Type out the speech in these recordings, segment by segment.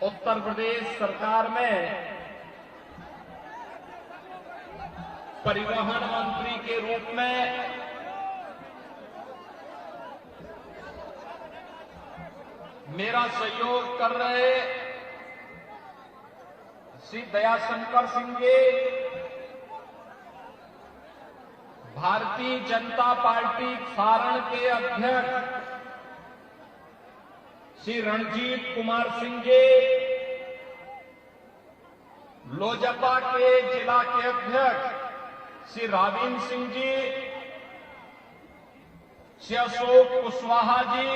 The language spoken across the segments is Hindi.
उत्तर प्रदेश सरकार में परिवहन मंत्री के रूप में मेरा सहयोग कर रहे श्री दयाशंकर सिंह जी, भारतीय जनता पार्टी सारण के अध्यक्ष श्री रणजीत कुमार सिंह जी, लोजपा के जिला के अध्यक्ष श्री रावीन सिंह जी, श्री अशोक कुशवाहा जी,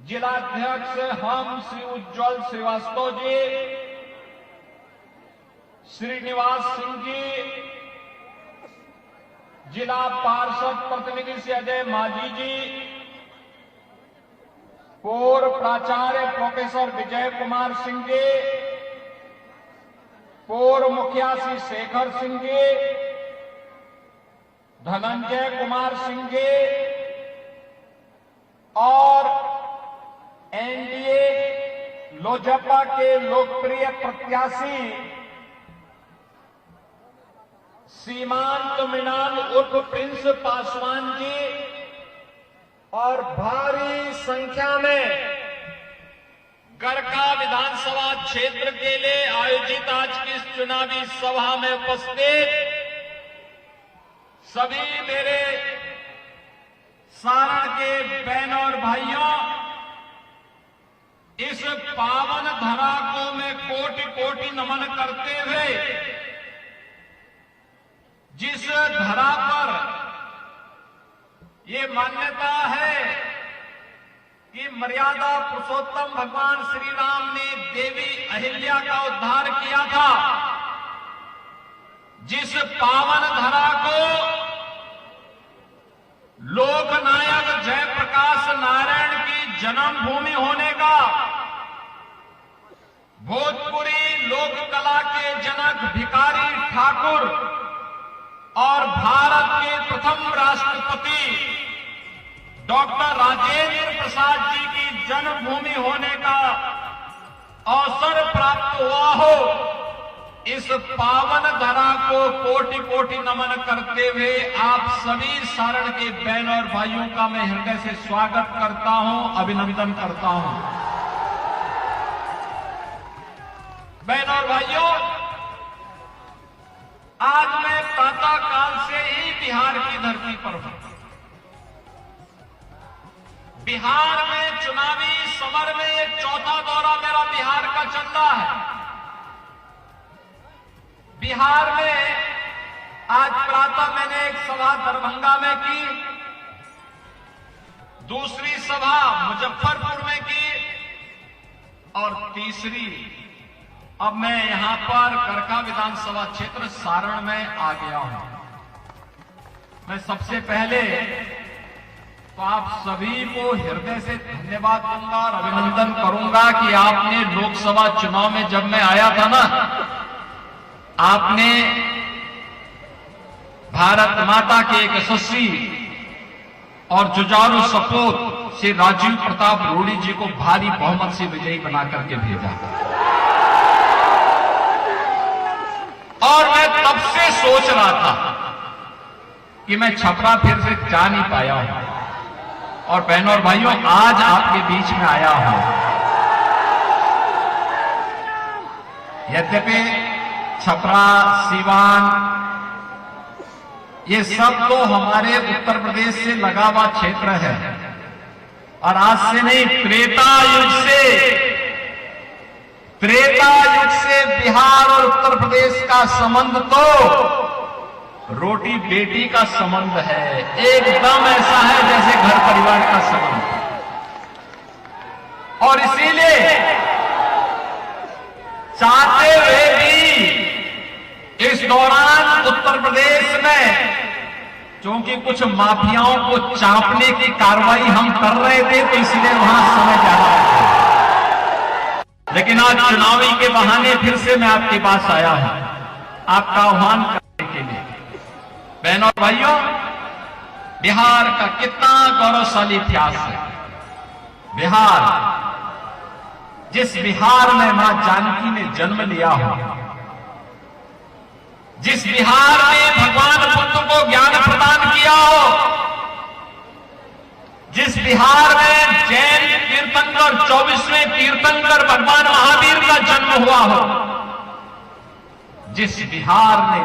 जिलाध्यक्ष हम श्री उज्जवल श्रीवास्तव जी, श्रीनिवास सिंह जी, जिला पार्षद प्रतिनिधि श्री अजय माझी जी, पूर्व प्राचार्य प्रोफेसर विजय कुमार सिंह जी, पूर्व मुखिया श्री शेखर सिंह जी, धनंजय कुमार सिंह जी और एनडीए लोजपा के लोकप्रिय प्रत्याशी सीमांत मीनान उर्फ प्रिंस पासवान जी और भारी संख्या में गरका विधानसभा क्षेत्र के लिए आयोजित आज की इस चुनावी सभा में उपस्थित सभी मेरे सारण के बहन और भाइयों, इस पावन धरा को मैं कोटि कोटि नमन करते हुए जिस धरा पर ये मान्यता है कि मर्यादा पुरुषोत्तम भगवान श्री राम ने देवी अहिल्या का उद्धार किया था, जिस पावन धरा को लोकनायक जयप्रकाश नारायण की जन्मभूमि होने का, भोजपुरी लोक कला के जनक भिखारी ठाकुर और भारत के प्रथम राष्ट्रपति डॉक्टर राजेंद्र प्रसाद जी की जन्मभूमि होने का अवसर प्राप्त हुआ हो, इस पावन धरा को कोटि कोटि नमन करते हुए आप सभी सारण के बहन और भाइयों का मैं हृदय से स्वागत करता हूं, अभिनंदन करता हूं। बहन और भाइयों, आज मैं प्रातः काल से ही बिहार की धरती पर हूं। बिहार में चुनावी समर में ये चौथा दौरा मेरा बिहार का चल रहा है। बिहार में आज प्रातः मैंने एक सभा दरभंगा में की, दूसरी सभा मुजफ्फरपुर में की और तीसरी अब मैं यहां पर गरका विधानसभा क्षेत्र सारण में आ गया हूं। मैं सबसे पहले तो आप सभी को हृदय से धन्यवाद दूंगा और अभिनंदन करूंगा कि आपने लोकसभा चुनाव में जब मैं आया था ना, आपने भारत माता के एक यशस्वी और जुझारू सपूत श्री राजीव प्रताप रूडी जी को भारी बहुमत से विजयी बना करके भेजा। और मैं तब से सोच रहा था कि मैं छपरा फिर से जा नहीं पाया हूं, और बहनों और भाइयों आज आपके बीच में आया हूं। यद्यपि छपरा, सीवान ये सब तो हमारे उत्तर प्रदेश से लगा हुआ क्षेत्र है, और आज से नहीं त्रेता युग से बिहार और उत्तर प्रदेश का संबंध तो रोटी बेटी का संबंध है, एकदम ऐसा है जैसे घर परिवार का संबंध। और इसीलिए चाहते हुए भी इस दौरान उत्तर प्रदेश में क्योंकि कुछ माफियाओं को चापने की कार्रवाई हम कर रहे थे, तो इसीलिए वहां समय ज्यादा था। लेकिन आज चुनावी के बहाने फिर से मैं आपके पास आया हूं, आपका आह्वान करने के लिए। बहनों और भाइयों, बिहार का कितना गौरवशाली इतिहास है। बिहार जिस बिहार में मां जानकी ने जन्म लिया हो, जिस बिहार में भगवान बुद्ध को ज्ञान प्रदान किया हो, जिस बिहार में जैन तीर्थंकर 24वें तीर्थंकर भगवान महावीर का जन्म हुआ हो, जिस बिहार ने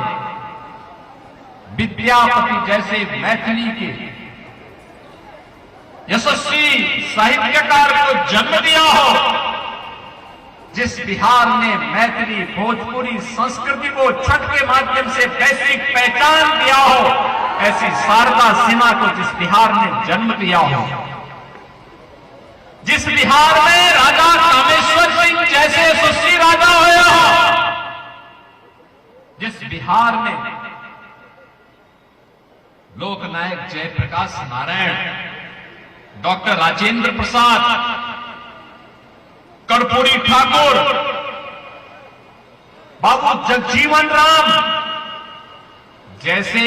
विद्यापति जैसे मैथिली के यशस्वी साहित्यकार को जन्म दिया हो, जिस बिहार ने मैथिली भोजपुरी संस्कृति को छठ के माध्यम से वैश्विक पहचान दिया हो, ऐसी शारदा सिन्हा को जिस बिहार ने जन्म दिया हो, जिस बिहार में राजा कामेश्वर सिंह जैसे यशस्वी राजा हुए हो, जिस बिहार ने लोकनायक जयप्रकाश नारायण, डॉक्टर राजेंद्र प्रसाद, कर्पूरी ठाकुर, बाबू जगजीवन राम जैसे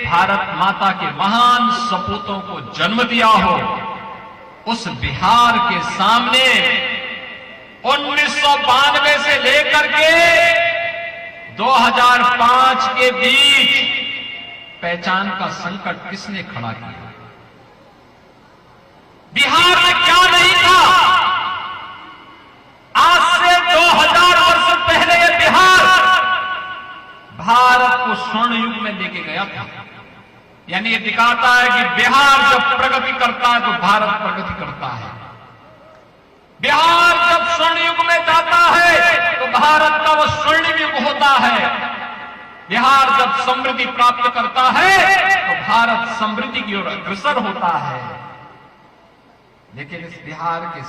भारत माता के महान सपूतों को जन्म दिया हो, उस बिहार के सामने 1992 से लेकर के 2005 के बीच पहचान का संकट किसने खड़ा किया? बिहार में क्या नहीं था? आज से 2000 वर्ष पहले यह बिहार भारत को स्वर्ण युग में लेके गया था। यानी ये दिखाता है कि बिहार जब प्रगति करता है तो भारत प्रगति करता है। बिहार जब स्वर्ण युग में जाता है तो भारत का वह स्वर्णिम युग होता है। बिहार जब समृद्धि प्राप्त करता है तो भारत समृद्धि की ओर अग्रसर होता है। लेकिन इस बिहार के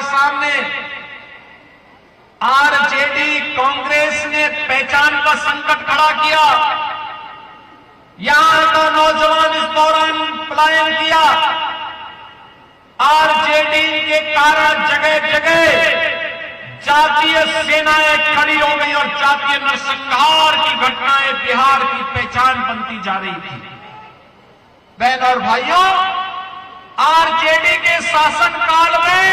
सामने आरजेडी कांग्रेस ने पहचान का संकट खड़ा किया। यहां का नौजवान इस दौरान पलायन किया। आरजेडी के कारण जगह जगह जातीय सेनाएं खड़ी हो गई और जातीय नरसंहार की घटनाएं बिहार की पहचान बनती जा रही थी। बहन और भाइयों, आरजेडी के शासनकाल में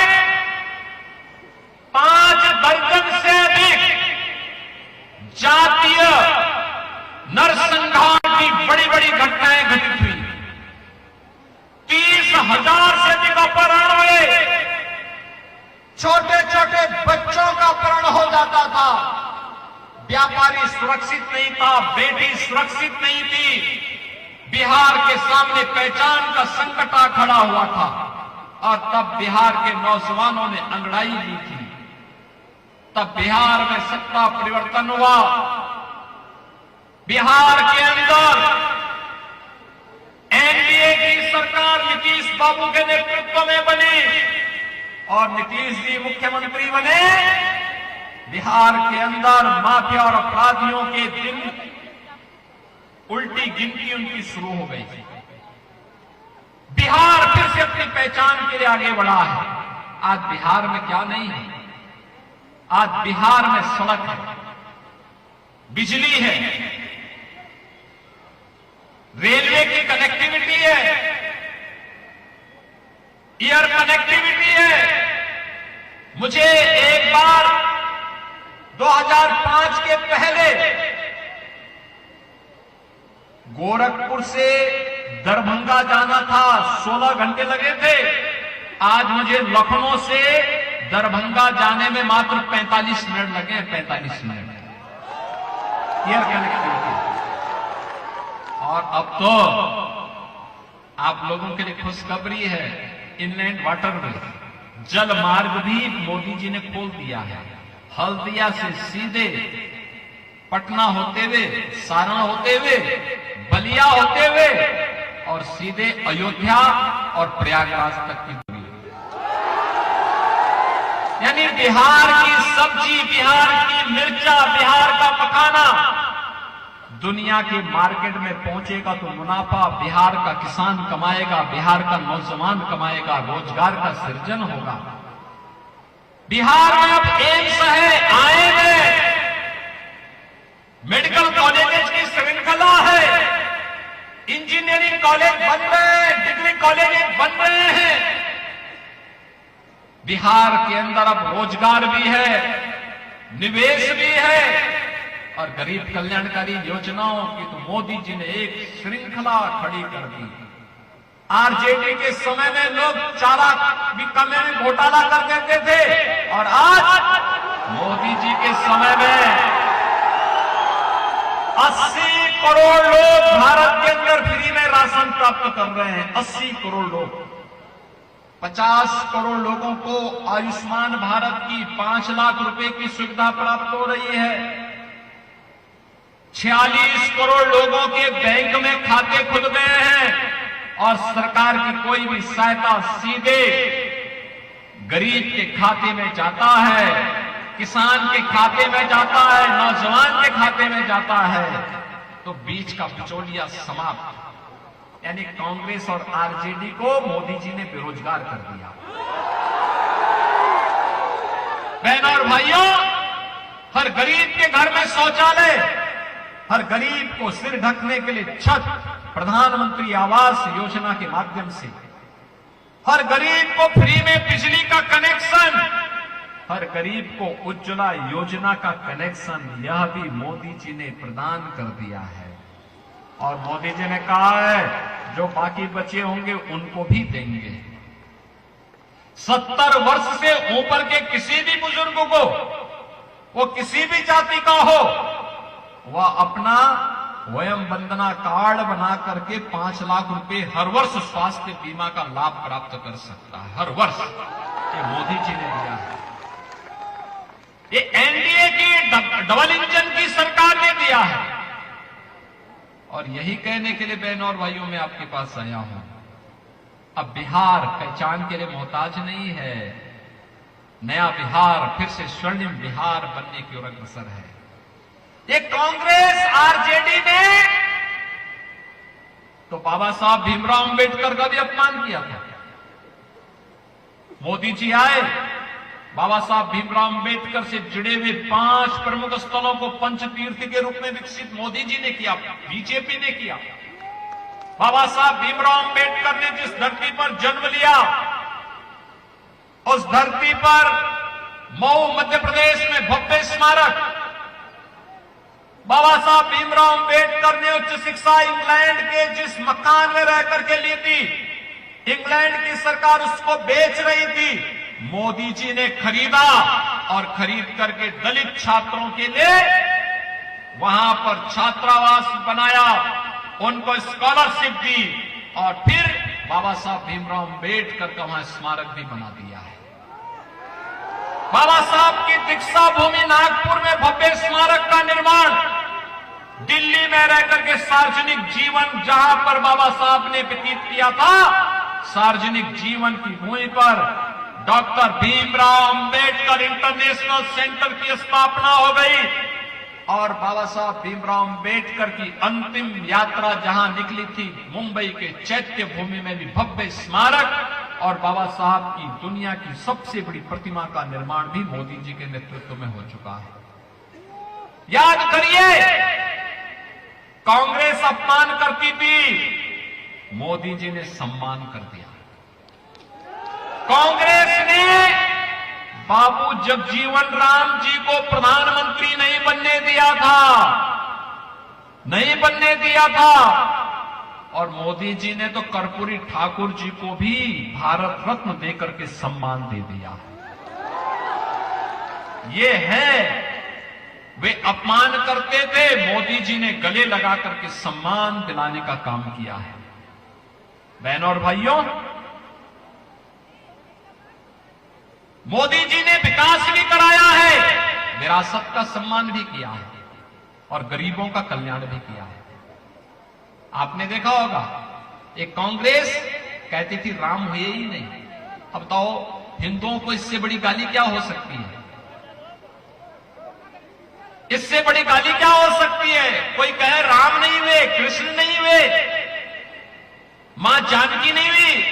5 दर्जन से अधिक जातीय नरसंहार की बड़ी बड़ी घटनाएं घटित हुई। 30,000 से अधिक अपहरण हुए। छोटे छोटे बच्चों का अपहरण हो जाता था। व्यापारी सुरक्षित नहीं था, बेटी सुरक्षित नहीं थी। बिहार के सामने पहचान का संकट आ खड़ा हुआ था और तब बिहार के नौजवानों ने अंगड़ाई ली थी। तब बिहार में सत्ता परिवर्तन हुआ। बिहार के अंदर एनडीए की सरकार नीतीश बाबू के नेतृत्व में बनी और नीतीश जी मुख्यमंत्री बने। बिहार के अंदर माफिया और अपराधियों के दिन उल्टी गिनती उनकी शुरू हो गई थी। बिहार फिर से अपनी पहचान के लिए आगे बढ़ा है। आज बिहार में क्या नहीं है? आज बिहार में सड़क है, बिजली है, रेलवे की कनेक्टिविटी है, एयर कनेक्टिविटी है। मुझे एक बार 2005 के पहले गोरखपुर से दरभंगा जाना था, 16 घंटे लगे थे। आज मुझे लखनऊ से दरभंगा जाने में मात्र 45 मिनट लगे। 45 मिनट एयर कनेक्टिविटी। और अब तो आप लोगों के लिए खुशखबरी है, इनलैंड वाटरवे, जल मार्ग भी मोदी जी ने खोल दिया है। हल्दिया से सीधे पटना होते हुए, सारण होते हुए, बलिया होते हुए और सीधे अयोध्या और प्रयागराज तक की दूरी। यानी बिहार की सब्जी, बिहार की मिर्चा, बिहार का पकाना दुनिया के मार्केट में पहुंचेगा तो मुनाफा बिहार का किसान कमाएगा, बिहार का नौजवान कमाएगा, रोजगार का सृजन होगा। बिहार में अब एम्स है, आएंगे, मेडिकल कॉलेजेस की श्रृंखला है, इंजीनियरिंग कॉलेज बन रहे हैं, डिग्री कॉलेज बन रहे हैं। बिहार के अंदर अब रोजगार भी है, निवेश भी है और गरीब कल्याणकारी योजनाओं की तो मोदी जी ने एक श्रृंखला खड़ी कर दी। आरजेडी के समय में लोग चारा बिकने में घोटाला कर देते थे और आज मोदी जी के समय में 80 करोड़ लोग भारत के अंदर फ्री में राशन प्राप्त कर रहे हैं। 80 करोड़ लोग, 50 करोड़ लोगों को आयुष्मान भारत की 5 लाख रुपए की सुविधा प्राप्त हो रही है। 46 करोड़ लोगों के बैंक में खाते खुल गए हैं और सरकार की कोई भी सहायता सीधे गरीब के खाते में जाता है, किसान के खाते में जाता है, नौजवान के खाते में जाता है। तो बीच का बिचौलिया समाप्त, यानी कांग्रेस और आरजेडी को मोदी जी ने बेरोजगार कर दिया। बहनों और भाइयों, हर गरीब के घर में शौचालय, हर गरीब को सिर ढकने के लिए छत, प्रधानमंत्री आवास योजना के माध्यम से हर गरीब को फ्री में बिजली का कनेक्शन, हर गरीब को उज्ज्वला योजना का कनेक्शन, यह भी मोदी जी ने प्रदान कर दिया है। और मोदी जी ने कहा है जो बाकी बचे होंगे उनको भी देंगे। 70 वर्ष से ऊपर के किसी भी बुजुर्ग को, वो किसी भी जाति का हो, वह अपना वयम वंदना कार्ड बना करके 5 लाख रुपए हर वर्ष स्वास्थ्य बीमा का लाभ प्राप्त कर सकता है। हर वर्ष ये मोदी जी ने दिया है। ये एनडीए की डबल इंजन की सरकार ने दिया है। और यही कहने के लिए बहनों और भाइयों मैं आपके पास आया हूं, अब बिहार पहचान के लिए मोहताज नहीं है। नया बिहार फिर से स्वर्णिम बिहार बनने की ओर अग्रसर है। ये कांग्रेस आरजेडी ने तो बाबा साहब भीमराव अंबेडकर का भी अपमान किया था। मोदी जी आए, बाबा साहब भीमराव अंबेडकर से जुड़े हुए 5 प्रमुख स्थलों को पंचतीर्थ के रूप में विकसित मोदी जी ने किया, बीजेपी ने किया। बाबा साहब भीमराव अंबेडकर ने जिस धरती पर जन्म लिया, उस धरती पर मऊ मध्य प्रदेश में भव्य स्मारक, बाबा साहब भीमराव अंबेडकर ने उच्च शिक्षा इंग्लैंड के जिस मकान में रह करके ली थी, इंग्लैंड की सरकार उसको बेच रही थी, मोदी जी ने खरीदा और खरीद करके दलित छात्रों के लिए वहां पर छात्रावास बनाया, उनको स्कॉलरशिप दी और फिर बाबा साहब भीमराव अंबेडकर का वहां स्मारक भी बना दिया है। बाबा साहब की दीक्षा भूमि नागपुर में भव्य स्मारक का निर्माण, दिल्ली में रह करके सार्वजनिक जीवन जहां पर बाबा साहब ने व्यतीत किया था, सार्वजनिक जीवन की भूमि पर doctor Bhimrao Ambedkar international centre की स्थापना हो गई और बाबा साहब भीमराव अंबेडकर की अंतिम यात्रा जहां निकली थी, मुंबई के चैत्य भूमि में भी भव्य स्मारक और बाबा साहब की दुनिया की सबसे बड़ी प्रतिमा का निर्माण भी मोदी जी के नेतृत्व में हो चुका है। याद करिए, कांग्रेस अपमान करती थी, मोदी जी ने सम्मान कर दिया। कांग्रेस ने बाबू जगजीवन राम जी को प्रधानमंत्री नहीं बनने दिया था, नहीं बनने दिया था और मोदी जी ने तो कर्पूरी ठाकुर जी को भी भारत रत्न देकर के सम्मान दे दिया। ये है, वे अपमान करते थे, मोदी जी ने गले लगा करके सम्मान दिलाने का काम किया है। बहनों और भाइयों, मोदी जी ने विकास भी कराया है, विरासत का सम्मान भी किया है और गरीबों का कल्याण भी किया है। आपने देखा होगा, एक कांग्रेस कहती थी राम हुए ही नहीं। अब बताओ, हिंदुओं को इससे बड़ी गाली क्या हो सकती है? इससे बड़ी गाली क्या हो सकती है? कोई कहे राम नहीं हुए, कृष्ण नहीं हुए, मां जानकी नहीं हुई।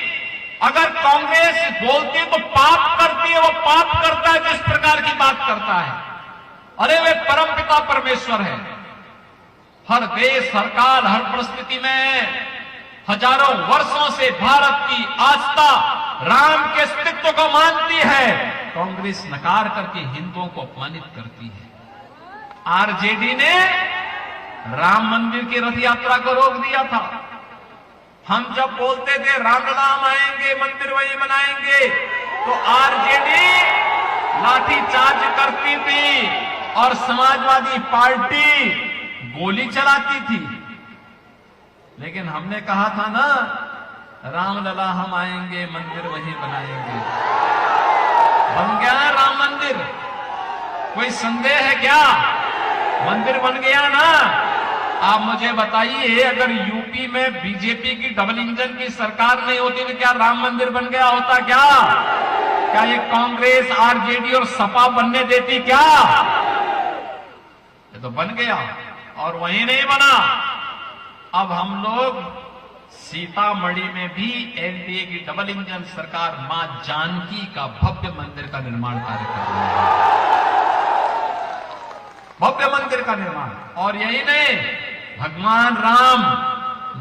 अगर कांग्रेस बोलती है तो पाप करती है, वो पाप करता है जिस प्रकार की बात करता है। अरे वे परमपिता परमेश्वर है। हर देश, हर काल, हर परिस्थिति में हजारों वर्षों से भारत की आस्था राम के अस्तित्व को मानती है, कांग्रेस नकार करके हिंदुओं को अपमानित करती है। आरजेडी ने राम मंदिर की रथ यात्रा को रोक दिया था। हम जब बोलते थे राम राम आएंगे, मंदिर वही बनाएंगे, तो आरजेडी लाठीचार्ज करती थी और समाजवादी पार्टी गोली चलाती थी। लेकिन हमने कहा था ना, रामलला हम आएंगे, मंदिर वही बनाएंगे। बन गया है राम मंदिर, कोई संदेह है क्या? मंदिर बन गया ना। आप मुझे बताइए, अगर यूपी में बीजेपी की डबल इंजन की सरकार नहीं होती तो क्या राम मंदिर बन गया होता? क्या ये कांग्रेस, आरजेडी और सपा बनने देती क्या? ये तो बन गया। और वहीं नहीं बना, अब हम लोग सीतामढ़ी में भी एनडीए की डबल इंजन सरकार मां जानकी का भव्य मंदिर का निर्माण कार्य कर रही है। भव्य मंदिर का निर्माण। और यही नहीं, भगवान राम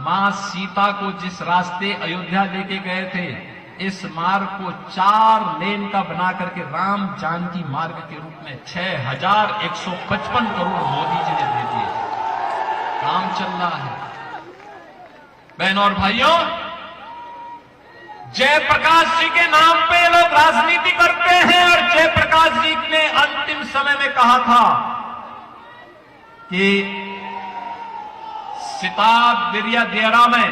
मां सीता को जिस रास्ते अयोध्या लेके गए थे, इस मार्ग को 4 लेन का बना करके राम जानकी मार्ग के रूप में 6155 करोड़ मोदी जी ने दे दिए। काम चल रहा है। बहनों और भाइयों, जयप्रकाश जी के नाम पे लोग राजनीति करते हैं। और जयप्रकाश जी ने अंतिम समय में कहा था कि सिताब दिरिया दियरा में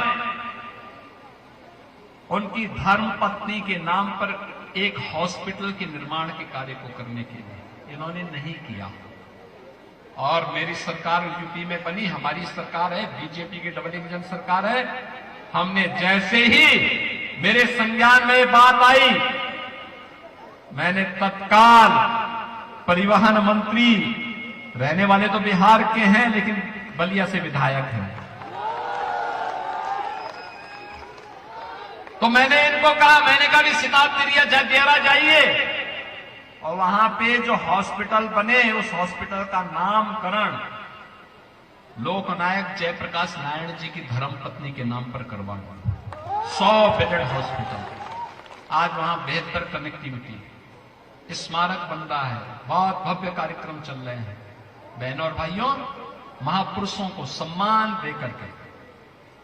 उनकी धर्म पत्नी के नाम पर एक हॉस्पिटल के निर्माण के कार्य को करने के लिए इन्होंने नहीं किया। और मेरी सरकार यूपी में बनी, हमारी सरकार है, बीजेपी की डबल इंजन सरकार है। हमने जैसे ही मेरे संज्ञान में बात आई, मैंने तत्काल परिवहन मंत्री, रहने वाले तो बिहार के हैं लेकिन बलिया से विधायक हैं, तो मैंने इनको कहा, मैंने कहा भी सिताब दिरिया जाइए और वहां पे जो हॉस्पिटल बने, उस हॉस्पिटल का नामकरण लोकनायक जयप्रकाश नारायण जी की धर्मपत्नी के नाम पर करवाना। 100 बेडेड हॉस्पिटल। आज वहां बेहतर कनेक्टिविटी, स्मारक बन रहा है, बहुत भव्य कार्यक्रम चल रहे हैं। बहनों और भाइयों, महापुरुषों को सम्मान देकर के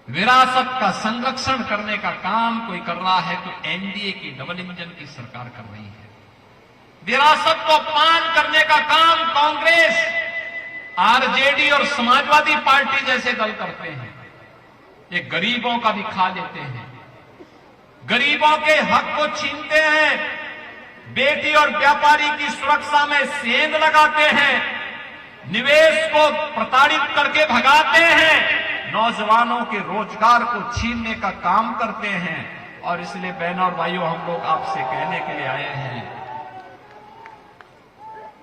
विरासत का संरक्षण करने का काम कोई कर रहा है तो एनडीए की डबल इंजन की सरकार कर रही है। विरासत को अपमान करने का काम कांग्रेस, आरजेडी और समाजवादी पार्टी जैसे दल करते हैं। ये गरीबों का भी खा लेते हैं, गरीबों के हक को छीनते हैं, बेटी और व्यापारी की सुरक्षा में सेंध लगाते हैं, निवेश को प्रताड़ित करके भगाते हैं, नौजवानों के रोजगार को छीनने का काम करते हैं। और इसलिए बहनों और भाइयों, हम लोग आपसे कहने के लिए आए हैं,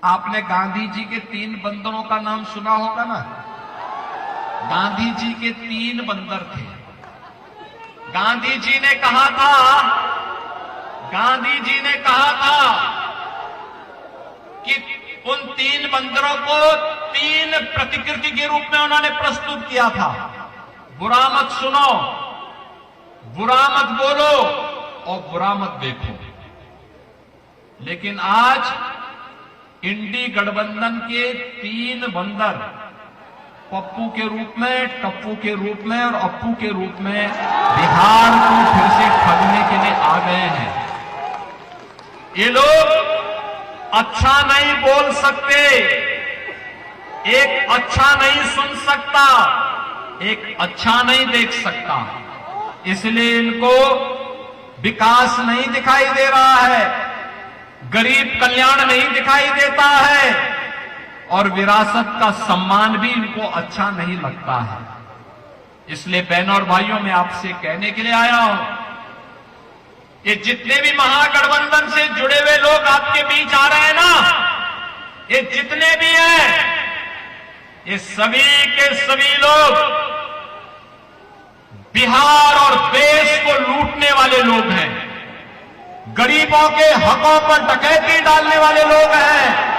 आपने गांधी जी के 3 बंदरों का नाम सुना होगा ना। गांधी जी के 3 बंदर थे। गांधी जी ने कहा था कि उन 3 बंदरों को 3 प्रतिकृति के रूप में उन्होंने प्रस्तुत किया था। बुरा मत सुनो, बुरा मत बोलो और बुरा मत देखो। लेकिन आज इंडी गठबंधन के 3 बंदर पप्पू के रूप में, टप्पू के रूप में और अप्पू के रूप में बिहार को फिर से ठगने के लिए आ गए हैं। ये लोग अच्छा नहीं बोल सकते, एक अच्छा नहीं सुन सकता, एक अच्छा नहीं देख सकता, इसलिए इनको विकास नहीं दिखाई दे रहा है, गरीब कल्याण नहीं दिखाई देता है और विरासत का सम्मान भी इनको अच्छा नहीं लगता है। इसलिए बहनों और भाइयों, मैं आपसे कहने के लिए आया हूं, ये जितने भी महागठबंधन से जुड़े हुए लोग आपके बीच आ रहे हैं ना, ये जितने भी हैं, ये सभी के सभी लोग बिहार और देश को लूटने वाले लोग हैं, गरीबों के हकों पर डकैती डालने वाले लोग हैं।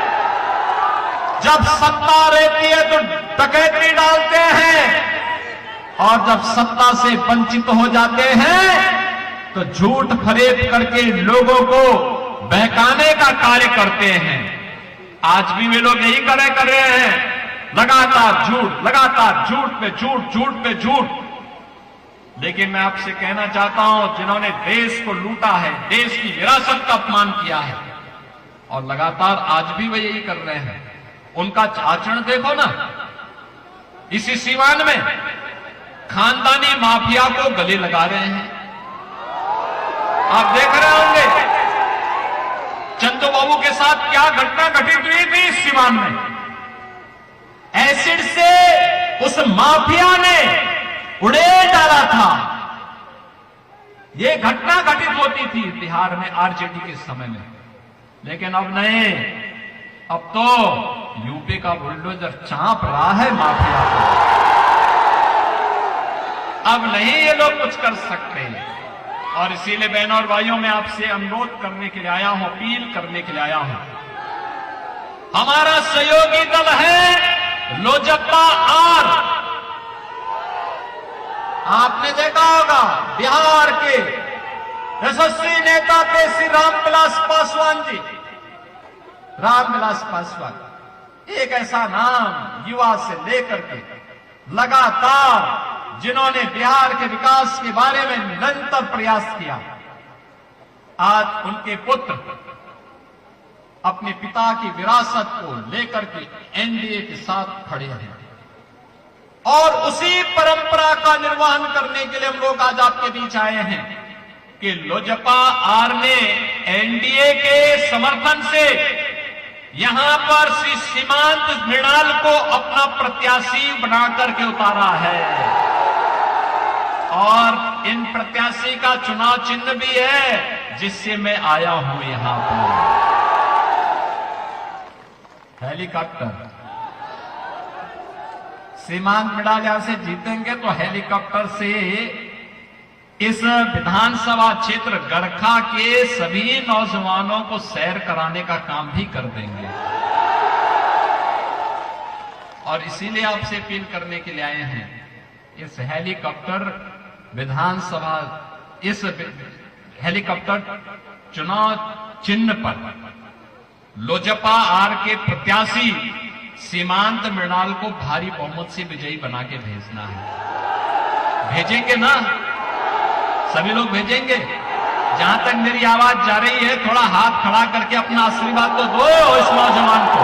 जब सत्ता रहती है तो डकैती डालते हैं और जब सत्ता से वंचित हो जाते हैं तो झूठ फरेब करके लोगों को बहकाने का कार्य करते हैं। आज भी वे लोग यही कर रहे हैं, लगातार झूठ पे झूठ, झूठ पे झूठ। लेकिन मैं आपसे कहना चाहता हूं, जिन्होंने देश को लूटा है, देश की विरासत का अपमान किया है और लगातार आज भी वे यही कर रहे हैं, उनका आचरण देखो ना। इसी सीवान में खानदानी माफिया को गले लगा रहे हैं, आप देख रहे होंगे चंदू बाबू के साथ क्या घटना घटित हुई थी इस सीवान में। एसिड से उस माफिया ने उड़े डाला था। यह घटना घटित होती थी बिहार में आरजेडी के समय में, लेकिन अब नहीं, अब तो यूपी का बुलडोजर चांप रहा है माफिया को। अब नहीं ये लोग कुछ कर सकते। और इसीलिए बहनों और भाइयों, मैं आपसे अनुरोध करने के लिए आया हूं, अपील करने के लिए आया हूं। हमारा सहयोगी दल है लोजपा आर। आपने देखा होगा बिहार के यशस्वी नेता थे श्री रामविलास पासवान जी। रामविलास पासवान एक ऐसा नाम युवा से लेकर के लगातार जिन्होंने बिहार के विकास के बारे में निरंतर प्रयास किया। आज उनके पुत्र अपने पिता की विरासत को लेकर के एनडीए के साथ खड़े हैं और उसी परंपरा का निर्वहन करने के लिए हम लोग आज आपके बीच आए हैं कि लोजपा आर ने एनडीए के समर्थन से यहां पर श्री सीमांत मृणाल को अपना प्रत्याशी बनाकर के उतारा है। और इन प्रत्याशी का चुनाव चिन्ह भी है जिससे मैं आया हूं यहां पर, हेलीकॉप्टर। सीमांत मृणाल यहां से जीतेंगे तो हेलीकॉप्टर से इस विधानसभा क्षेत्र गरखा के सभी नौजवानों को सैर कराने का काम भी कर देंगे। और इसीलिए आपसे अपील करने के लिए आए हैं, इस हेलीकॉप्टर विधानसभा, इस हेलीकॉप्टर चुनाव चिन्ह पर लोजपा आर के प्रत्याशी सीमांत मृणाल को भारी बहुमत से विजयी बना के भेजना है। भेजेंगे ना? सभी लोग भेजेंगे? जहां तक मेरी आवाज जा रही है, थोड़ा हाथ खड़ा करके अपना आशीर्वाद तो दो इस नौजवान को।